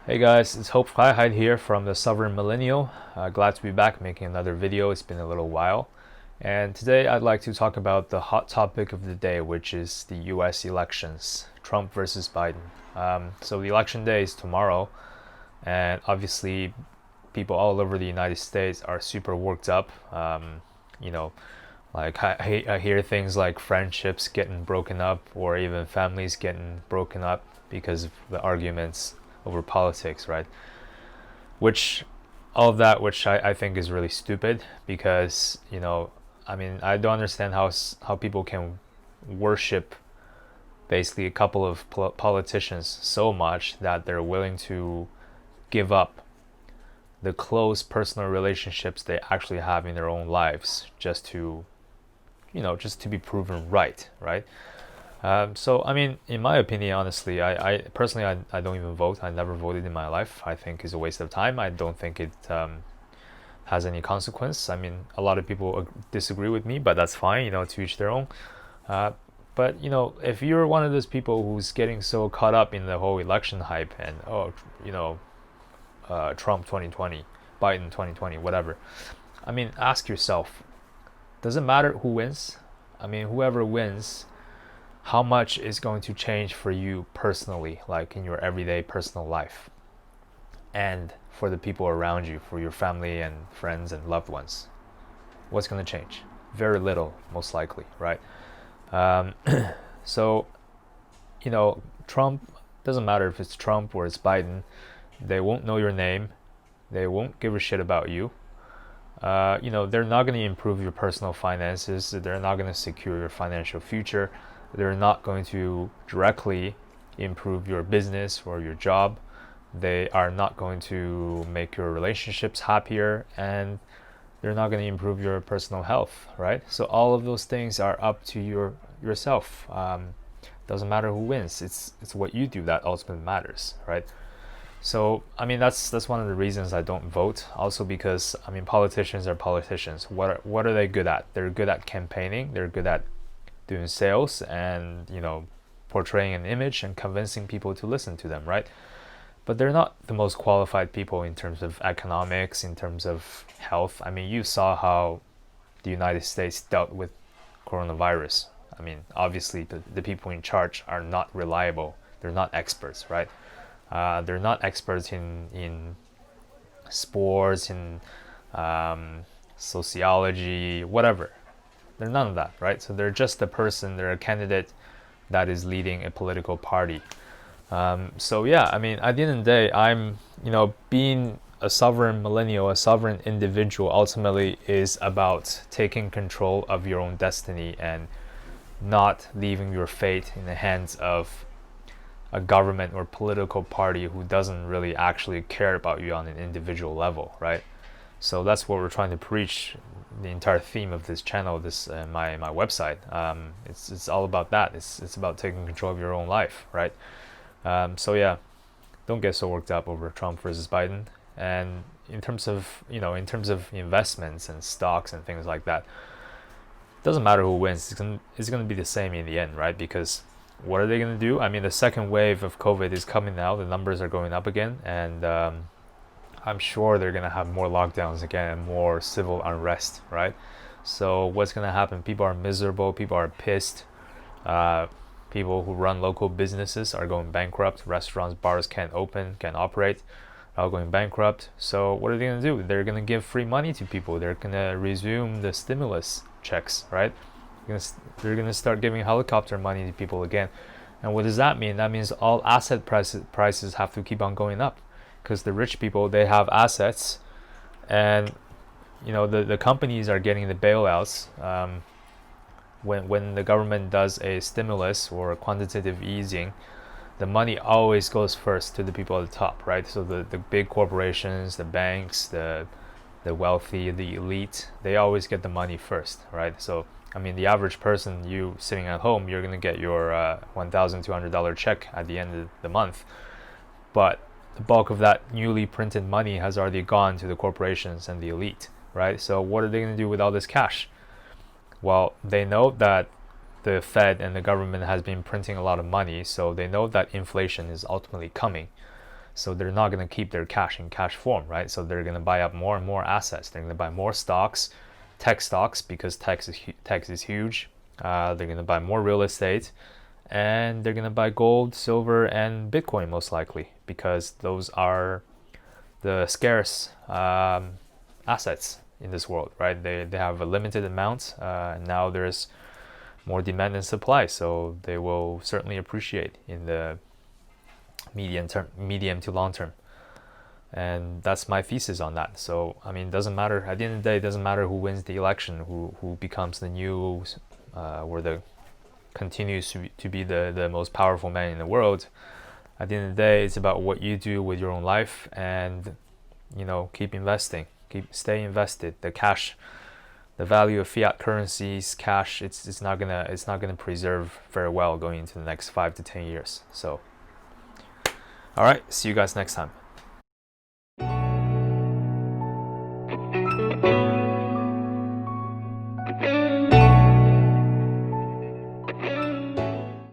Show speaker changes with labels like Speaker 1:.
Speaker 1: Hey guys, it's Hope Hi here from the Sovereign Millennial. Glad to be back making another video. It's been a little while. And today I'd like to talk about the hot topic of the day, which is the US elections, Trump versus Biden. So the election day is tomorrow, and obviously people all over the United States are super worked up. You know, like I hear things like friendships getting broken up or even families getting broken up because of the arguments over politics, right? Which all of that, which I think is really stupid because I mean, I don't understand how people can worship basically a couple of politicians so much that they're willing to give up the close personal relationships they actually have in their own lives just to just to be proven right, right? So, I mean, in my opinion, honestly, I personally, I don't even vote. I never voted in my life. I think it's a waste of time. I don't think it has any consequence. I mean, a lot of people disagree with me, but that's fine, to each their own. Uh, but, if you're one of those people who's getting so caught up in the whole election hype and, Trump 2020, Biden 2020, whatever, I mean, ask yourself, does it matter who wins? I mean, whoever wins, how much is going to change for you personally, like in your everyday personal life, and for the people around you, for your family and friends and loved ones? What's going to change? Very little, most likely, right? Um, so, Trump, doesn't matter if it's Trump or it's Biden, they won't know your name, they won't give a shit about you. They're not going to improve your personal finances, they're not going to secure your financial future, they're not going to directly improve your business or your job. They are not going to make your relationships happier, and they're not going to improve your personal health, right? So all of those things are up to yourself. Doesn't matter who wins. It's what you do that ultimately matters, right? So I mean that's one of the reasons I don't vote. Also because I mean politicians are politicians. What are they good at? They're good at campaigning. They're good at doing sales and portraying an image and convincing people to listen to them, right? But they're not the most qualified people in terms of economics, in terms of health. I mean, you saw how the United States dealt with coronavirus. I mean, obviously the people in charge are not reliable. They're not experts, right? They're not experts in sports, in sociology, whatever. They're none of that, right? So they're just a person, they're a candidate that is leading a political party. So yeah, I mean, at the end of the day, being a sovereign millennial, a sovereign individual, ultimately is about taking control of your own destiny and not leaving your fate in the hands of a government or political party who doesn't really actually care about you on an individual level, right? So that's what we're trying to preach. The entire theme of this channel, this my website, it's all about that. It's about taking control of your own life, right? So yeah, don't get so worked up over Trump versus Biden. And in terms of investments and stocks and things like that, it doesn't matter who wins. It's gonna be the same in the end, right? Because what are they gonna do? I mean, the second wave of COVID is coming now. The numbers are going up again, and I'm sure they're gonna have more lockdowns again and more civil unrest, right? So what's gonna happen? People are miserable. People are pissed. Uh, People who run local businesses are going bankrupt. Restaurants, bars can't open, can't operate, are all going bankrupt. So what are they gonna do? They're gonna give free money to people. They're gonna resume the stimulus checks, right? They're gonna start giving helicopter money to people again. And what does that mean? That means all asset prices have to keep on going up, because the rich people, they have assets, and the companies are getting the bailouts. When the government does a stimulus or a quantitative easing, the money always goes first to the people at the top, right? So the big corporations, the banks, the wealthy, the elite, they always get the money first, right? So I mean, the average person, you sitting at home, you're gonna get your $1,200 check at the end of the month, but the bulk of that newly printed money has already gone to the corporations and the elite, right? So what are they gonna do with all this cash? Well, they know that the Fed and the government has been printing a lot of money, so they know that inflation is ultimately coming. So they're not going to keep their cash in cash form, right? So they're going to buy up more and more assets. They're going to buy more stocks, tech stocks, because tech is huge. They're going to buy more real estate, and they're going to buy gold, silver, and Bitcoin most likely, because those are the scarce assets in this world, right? They have a limited amount, and now there's more demand than supply, so they will certainly appreciate in the medium to long term. And that's my thesis on that. So I mean, it doesn't matter, at the end of the day, it doesn't matter who wins the election, who becomes the new or the continues to be the most powerful man in the world. At the end of the day, it's about what you do with your own life, and keep investing, stay invested. The value of fiat currencies, cash, it's not gonna preserve very well going into the next 5 to 10 years. So all right, see you guys next time.